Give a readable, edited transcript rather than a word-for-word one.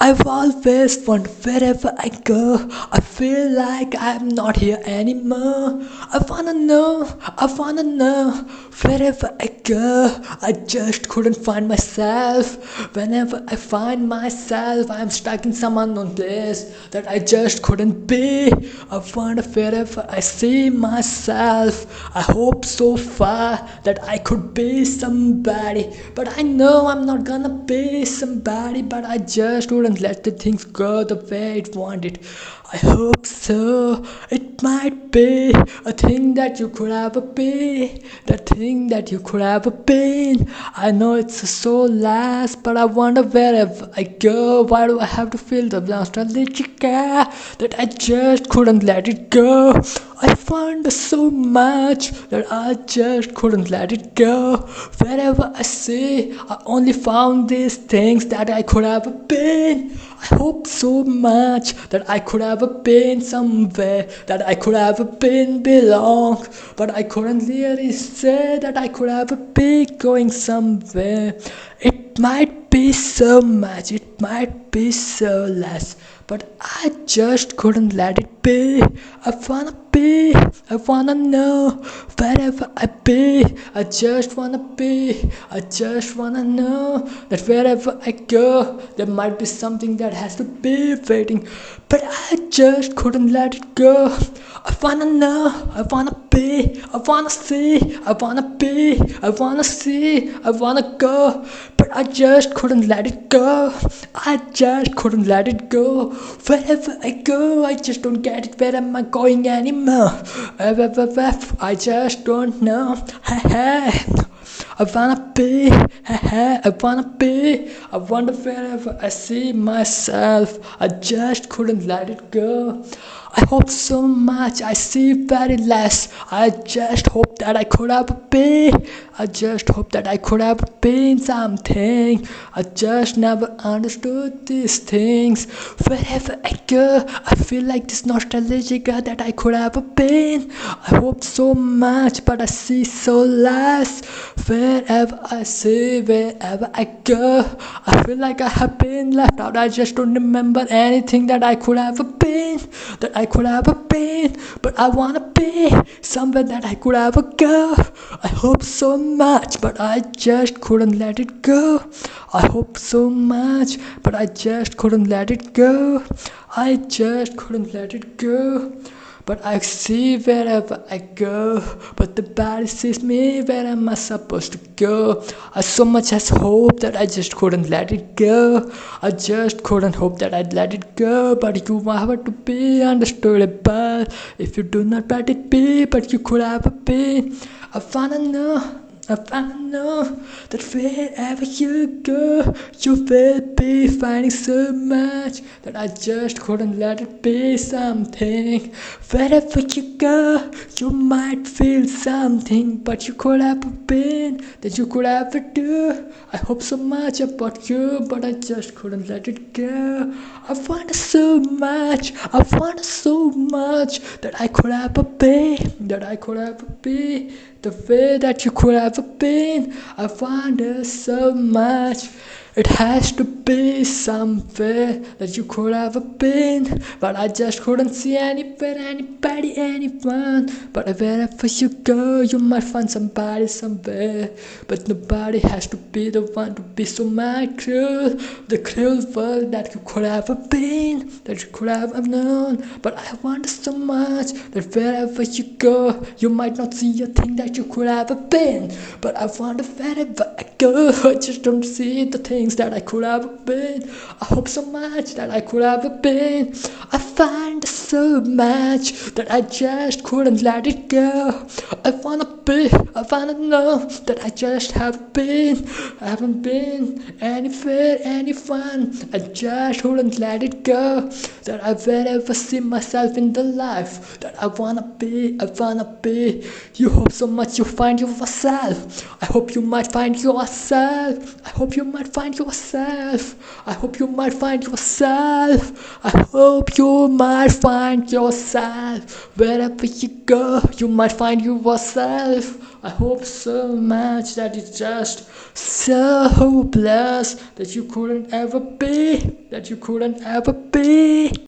I've always wondered wherever I go, I feel like I'm not here anymore. I wanna know, wherever I go, I just couldn't find myself. Whenever I find myself, I'm stuck in some unknown place that I just couldn't be. I wonder wherever I see myself, I hope so far that I could be somebody. But I know I'm not gonna be somebody, but I just wouldn't let the things go the way it wanted. I hope so. It might be a thing that you could ever be, the thing that you could ever been. I know it's so last, but I wonder wherever I go, why do I have to feel the nostalgic air that I just couldn't let it go? I wonder so much that I just couldn't let it go. Wherever I see, I only found these things that I could have been. I hope so much that I could have been somewhere, that I could have been belong, but I couldn't really say that I could have been going somewhere. It might be so much, it might be so less, but I just couldn't let it be. I wanna be, I wanna know, wherever I be, I just wanna be, I just wanna know that wherever I go, there might be something that has to be waiting, but I just couldn't let it go. I wanna know, I wanna be, I wanna see, I wanna be, I wanna see, I wanna go, but I just couldn't let it go. I just couldn't let it go. Wherever I go, I just don't get it. Where am I going anymore? I just don't know. I wanna be, I wanna be. I wonder wherever I see myself, I just couldn't let it go. I hope so much, I see very less. I just hope that I could have been. I just hope that I could have been something. I just never understood these things. Wherever I go, I feel like this nostalgic that I could have been. I hope so much, but I see so less. Wherever I see, wherever I go, I feel like I have been left out. I just don't remember anything that I could have been, that I could have been. But I wanna be somewhere that I could ever go. I hope so much, but I just couldn't let it go. I hope so much, but I just couldn't let it go. I just couldn't let it go. But I see wherever I go, but the body sees me. Where am I supposed to go? I so much as hope that I just couldn't let it go. I just couldn't hope that I'd let it go. But you have to be understandable. If you do not let it be, but you could have been. I wanna know. I wanna know that wherever you go, you will be finding so much that I just couldn't let it be something. Wherever you go, you might feel something, but you could have been, that you could ever do. I hope so much about you, but I just couldn't let it go. I want so much, I want so much that I could ever be, that I could ever be. The way that you could have been, I wonder so much. It has to be somewhere that you could have been, but I just couldn't see anywhere, anybody, anyone. But wherever you go, you might find somebody somewhere. But nobody has to be the one to be so mad cruel. The cruel world that you could have been, that you could have known. But I wonder so much that wherever you go, you might not see a thing that you could have been. But I wonder wherever I go, I just don't see the things that I could have been. I hope so much that I could have been. I find so much that I just couldn't let it go. I wanna be, I wanna know that I just haven't been. I haven't been anywhere, anyone. I just couldn't let it go. That I will ever see myself in the life that I wanna be, I wanna be. You hope so much you find yourself. I hope you might find yourself. I hope you might find find yourself. I hope you might find yourself. I hope you might find yourself. Wherever you go, you might find yourself. I hope so much that it's just so hopeless that you couldn't ever be, that you couldn't ever be.